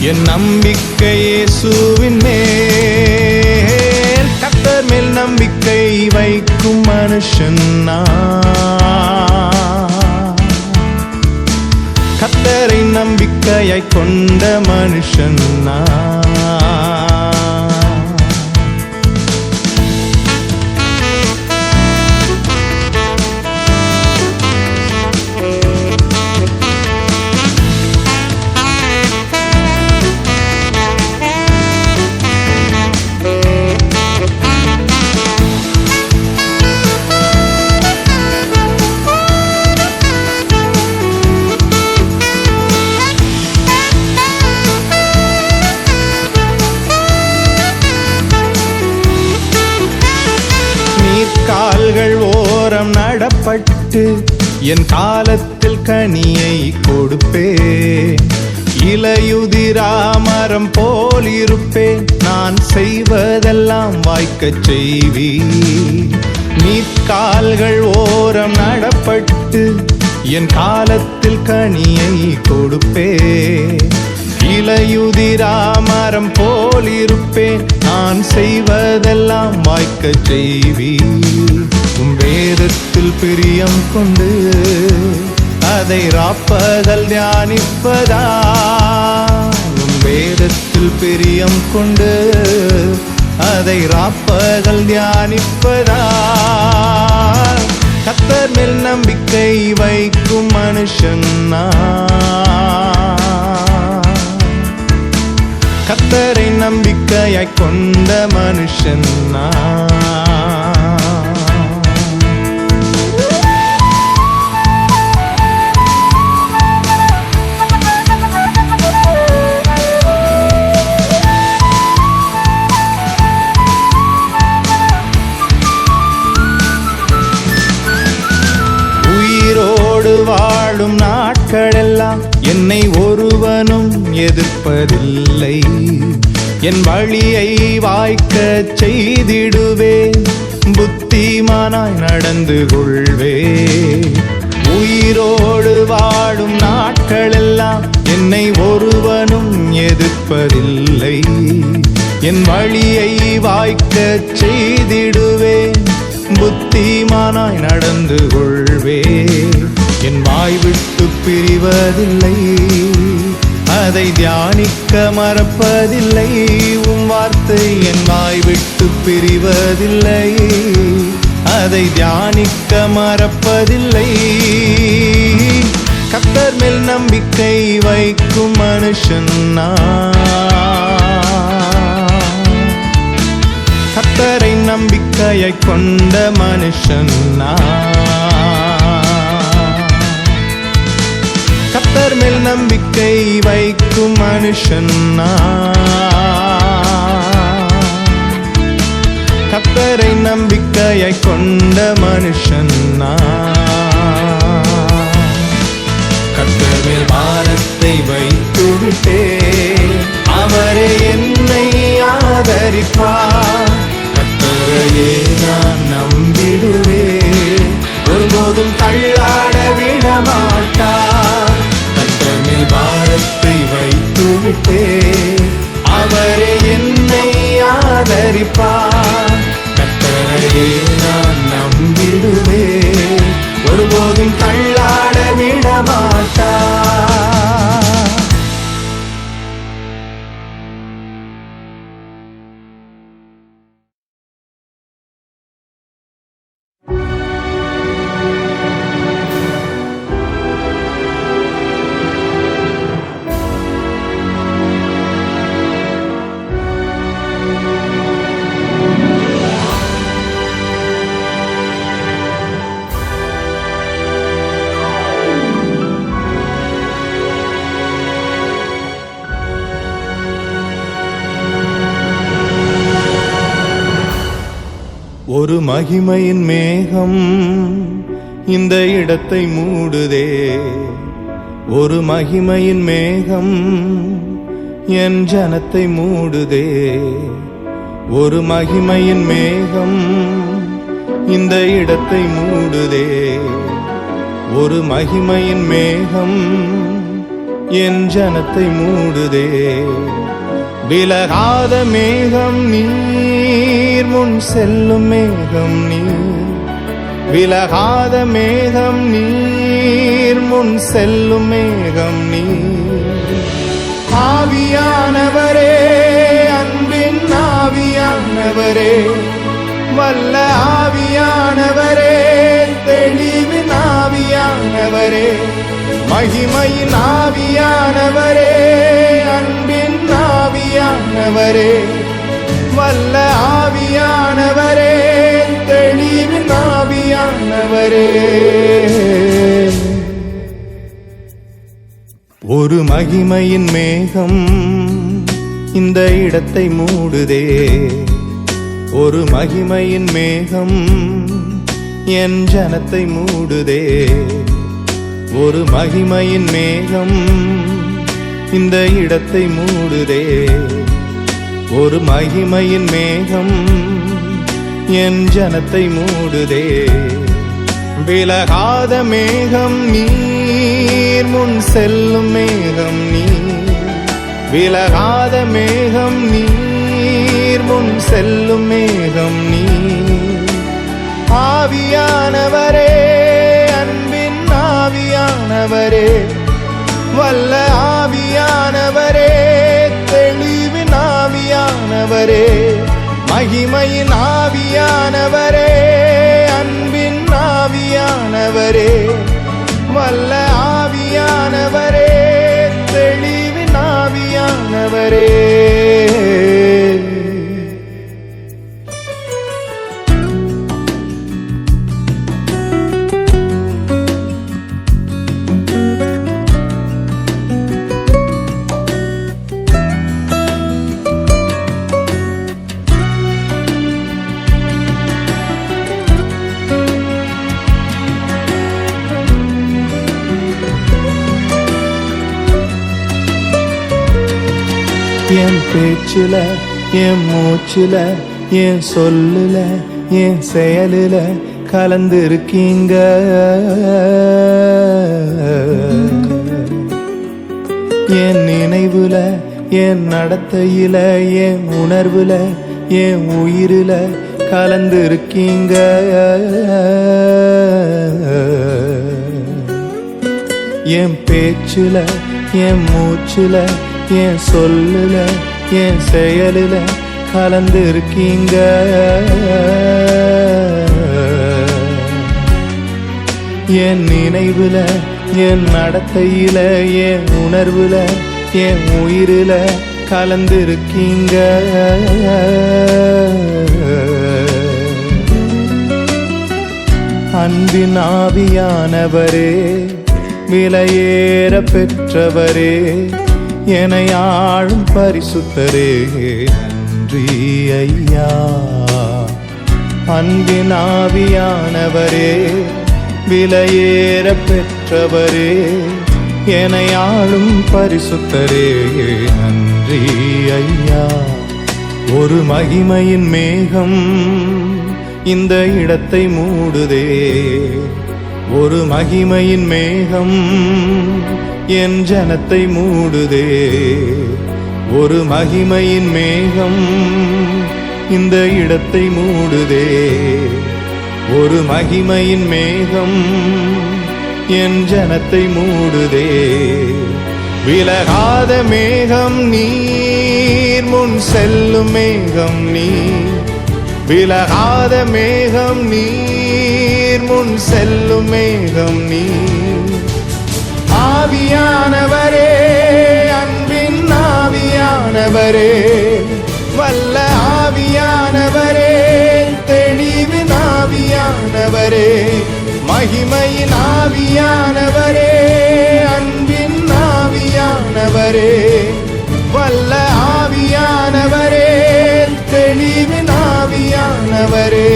என் நம்பிக்கை இயேசுவின் மேல். கர்த்தர் மேல் நம்பிக்கை வைக்கும் மனுஷன் கர்த்தரை நம்பிக்கையாய் கொண்ட மனுஷன் ஓரம் நடப்பட்டு என் காலத்தில் கனியை கொடுப்பேன். இலையுதிராமரம் போல் இருப்பேன், நான் செய்வதெல்லாம் வாய்க்கச் செய்வீர். நீர்க்கால்கள் ஓரம் நடப்பட்டு என் காலத்தில் கனியை கொடுப்பேன். இலையுதிராமரம் போல் இருப்பேன், நான் செய்வதெல்லாம் வாய்க்கச் செய்வீர். உம் வேதத்தில் பிரியம் கொண்டு அதை ராப்பகல் தியானிப்பதா. உம் வேதத்தில் பிரியம் கொண்டு அதை ராப்பகல் தியானிப்பதா. கர்த்தர் மேல் நம்பிக்கை வைக்கும் மனுஷன் கர்த்தரை நம்பிக்கையாய் கொண்ட மனுஷன் வாழும் நாட்களெல்லாம் என்னை ஒருவனும் எதிர்ப்பதில்லை. என் வழியை வாய்க்கச் செய்திடுவேன், புத்திமானாய் நடந்து கொள்வேன். உயிரோடு வாழும் நாட்களெல்லாம் என்னை ஒருவனும் எதிர்ப்பதில்லை. என் வழியை வாய்க்கச் செய்திடுவேன், புத்திமானாய் நடந்து கொள்வேன். என் வாய் விட்டு பிரிவதில்லை, அதை தியானிக்க மறப்பதில்லை. உம் வார்த்தை என் வாய் விட்டு பிரிவதில்லை, அதை தியானிக்க மறப்பதில்லை. கர்த்தர் மேல் நம்பிக்கை வைக்கும் மனுஷன் கர்த்தரை நம்பிக்கையை கொண்ட மனுஷன் கர்த்தர் மேல் நம்பிக்கை வைக்கும் மனுஷன் கர்த்தரை நம்பிக்கையை கொண்ட மனுஷன் கர்த்தர் மேல் பாரத்தை வைத்து விட்டேன், அவரே என்னை ஆதரிப்பார். கர்த்தரையே நான் நம்பிடுவேன், ஒருபோதும் தள்ளாட விடமாட்டார். கர்த்தர் மேல் பாரத்தை வைத்து விட்டேன், அவரே என்னை ஆதரிப்பார். கர்த்தரையே நான் நம்பிடுவேன், ஒருபோதும் தள்ளாட விடமாட்டார். ஒரு மகிமையின் மேகம் இந்த இடத்தை மூடுதே, ஒரு மகிமையின் மேகம் என் ஜனத்தை மூடுதே. ஒரு மகிமையின் மேகம் இந்த இடத்தை மூடுதே, ஒரு மகிமையின் மேகம் என் ஜனத்தை மூடுதே. விலகாத மேகம் நீர், முன் செல்லும் மேகம் நீர். விலகாத மேகம் நீர், முன் செல்லும் மேகம் நீர். ஆவியானவரே, அன்பின் ஆவியானவரே, வல்ல ஆவியானவரே, தெளிவின் ஆவியானவரே, மகிமையின் ஆவியானவரே, அன்பின் ஆவியானவரே, வல்ல ஆவியானவரே, தெளிவின் ஆவியானவரே. ஒரு மகிமையின் மேகம் இந்த இடத்தை மூடுதே, ஒரு மகிமையின் மேகம் என் ஜனத்தை மூடுதே. ஒரு மகிமையின் மேகம் இந்த இடத்தை மூடுதே. ஒரு மகிமையின் மேகம் என் ஜனத்தை மூடுதே. விலகாத மேகம் நீர், முன் செல்லும் மேகம் நீர். விலகாத மேகம் நீர், முன் செல்லும் மேகம் நீர். ஆவியானவரே, அன்பின் ஆவியானவரே, வல்ல ஆவியானவரே, தெளிவின் ஆவியானவரே, மகிமையின் ஆவியானவரே, அன்பின் ஆவியானவரே, வல்ல ஆவியானவரே, தெளிவின் ஆவியானவரே. என் பேச்சுல, என் மூச்சுல, என் சொல்லுல, என் செயலுல கலந்து இருக்கீங்க. என் நினைவுல, என் நடத்தையில, என் உணர்வுல, என் உயிரில கலந்து இருக்கீங்க. என் பேச்சுல, என் மூச்சுல, என் சொல்லுல, என் செயலுல கலந்து இருக்கீங்க. என் நினைவுல, என் நடத்தையில, என் உணர்வுல, என் உயிரில கலந்து இருக்கீங்க. அன்பின் ஆவியானவரே, விலையேற பெற்றவரே, என்னை ஆளும் பரிசுத்தரே, நன்றி ஐயா. அன்பின் ஆவியானவரே, விலையேற பெற்றவரே, என்னை ஆளும் பரிசுத்தரே, நன்றி ஐயா. ஒரு மகிமையின் மேகம் இந்த இடத்தை மூடுதே. ஒரு மகிமையின் மேகம் என் ஜனத்தை மூடுதே. ஒரு மகிமையின் மேகம் இந்த இடத்தை மூடுதே. ஒரு மகிமையின் மேகம் என் ஜனத்தை மூடுதே. விலகாத மேகம் நீர், முன் செல்லும் மேகம் நீர். விலகாத மேகம் நீர், முன் செல்லும் மேகம் நீர். ஆவியானவரே, அன்பின் ஆவியானவரே, வல்ல ஆவியானவரே, தெளிவின் ஆவியானவரே, மகிமையின் ஆவியானவரே, அன்பின் ஆவியானவரே, வல்ல ஆவியானவரே, தெளிவின் ஆவியானவரே.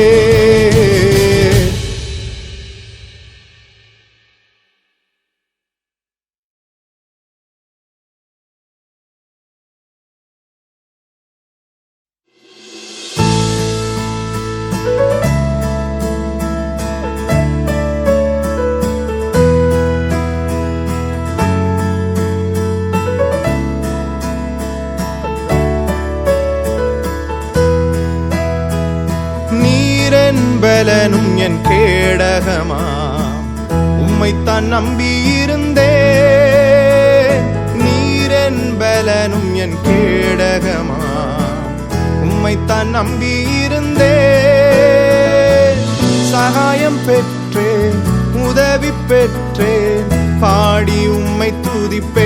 பலனும் என் கேடகமா, உம்மைத்தான் நம்பியிருந்தேன். நீரென் பலனும் என் கேடகமா, உம்மைத்தான் நம்பியிருந்தேன். சகாயம் பெற்றேன், உதவி பெற்றேன், பாடி உம்மை துதிப்பேன்.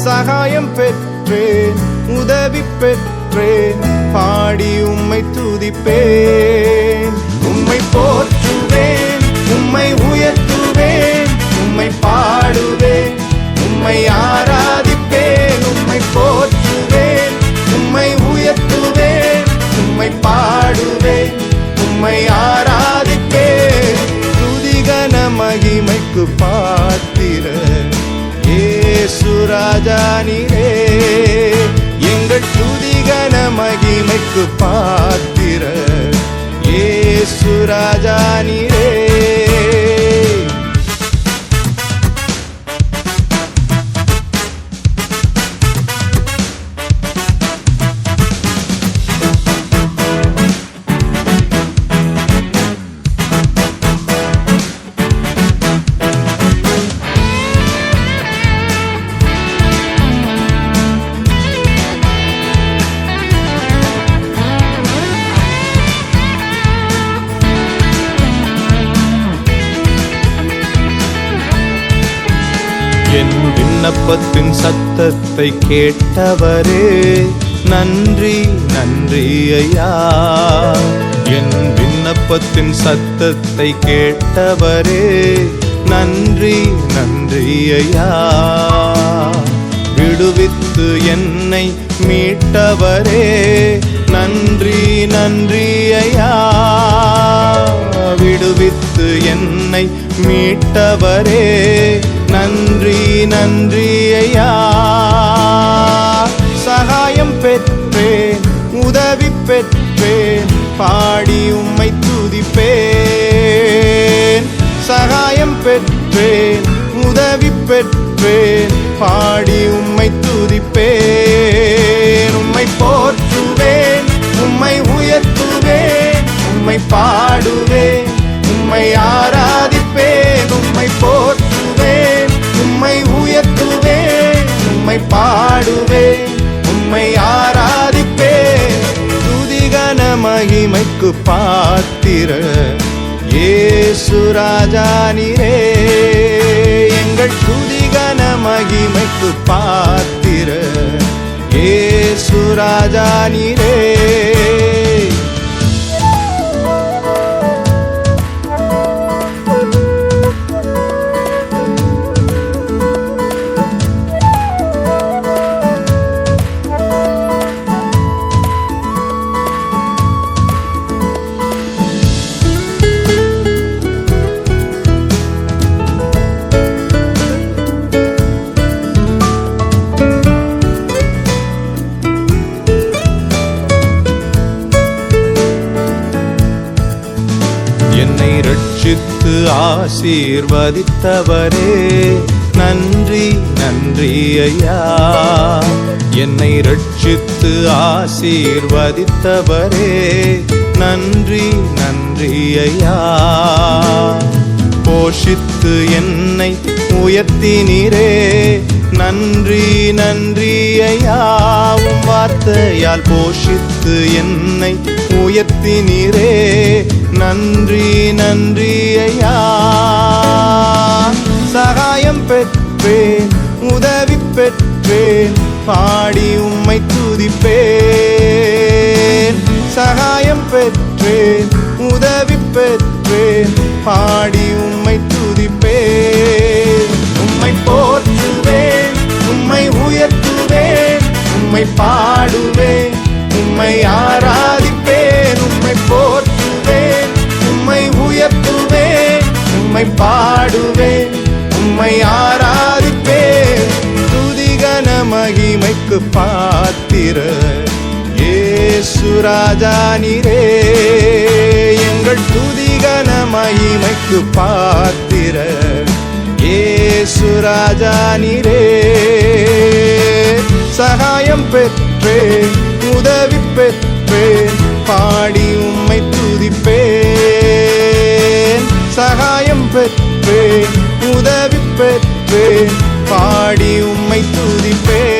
சகாயம் பெற்றேன், உதவி பெற்றேன், பாடி உம்மை துதிப்பேன். உம்மை போற்றுவேன், உம்மை உயர்த்துவேன், உம்மை பாடுவேன், உம்மை ஆராதிப்பேன். உம்மை போற்றுவேன், உம்மை உயர்த்துவேன், உம்மை பாடுவேன், உம்மை ராஜா நீரே, எங்கள் துதிகன மகிமைக்கு பாத்திர இயேசு ராஜா நீரே. என் விண்ணப்பத்தின் சத்தத்தை கேட்டவரே, நன்றி நன்றி ஐயா. என் விண்ணப்பத்தின் சத்தத்தை கேட்டவரே, நன்றி நன்றி ஐயா. விடுவித்து என்னை மீட்டவரே, நன்றி நன்றி ஐயா. விடுவித்து என்னை மீட்டவரே, நன்றி நன்றி ஐயா. சகாயம் பெற்றேன், உதவி பெற்றேன், பாடி உம்மை துதிப்பேன். சகாயம் பெற்றேன், உதவி பெற்றேன், பாடி உம்மை துதிப்பேன். உம்மை போற்றுவேன், உம்மை உயர்த்துவேன், உம்மை பாடுவேன், உம்மை ஆராதிப்பேன். உம்மை போற்றுவேன், உம்மை உயர்த்துவேன், உம்மை பாடுவேன், உம்மை ஆராதிப்பேன். துதிகன மகிமைக்கு பாத்திர இயேசு ராஜா நீரே, எங்கள் துதிகன மகிமைக்கு பாத்திர இயேசு ராஜா நீரே. என்னை ரட்சித்து ஆசீர்வதித்தவரே, நன்றி நன்றி ஐயா. என்னை ரட்சித்து ஆசீர்வதித்தவரே, நன்றி நன்றி ஐயா. போஷித்து என்னை உயர்த்தினீரே, நன்றி நன்றி ஐயா. உம் வார்த்தையால் போஷித்து என்னை உயர்த்தினீரே, நன்றி நன்றி ஐயா. சகாயம் பெற்றேன், உதவி பெற்றேன், பாடி உம்மை துதிப்பேன். சகாயம் பெற்றேன், உதவி பெற்றேன், பாடி உம்மை துதிப்பேன். உம்மை போற்றுவேன், உம்மை உயர்த்துவேன், உம்மை பாடுவேன், உம்மை ஆராதிப்பேன். உம்மை போற்றுவேன், உம்மை உயர்த்துவேன், உம்மை பாடுவேன், உம்மை ஆராதிப்பேன். துதிகன மகிமைக்கு பாத்திர இயேசு ராஜா நீரே, எங்கள் துதிகன மகிமைக்கு பாத்திர இயேசு ராஜா நீரே. சகாயம் பெற்றேன், உதவி பெற்றேன், பாடி உம்மை துதிப்பேன். சகாயம் பெற்றேன், உதவி பெற்றேன், பாடி உம்மை துதிப்பேன்.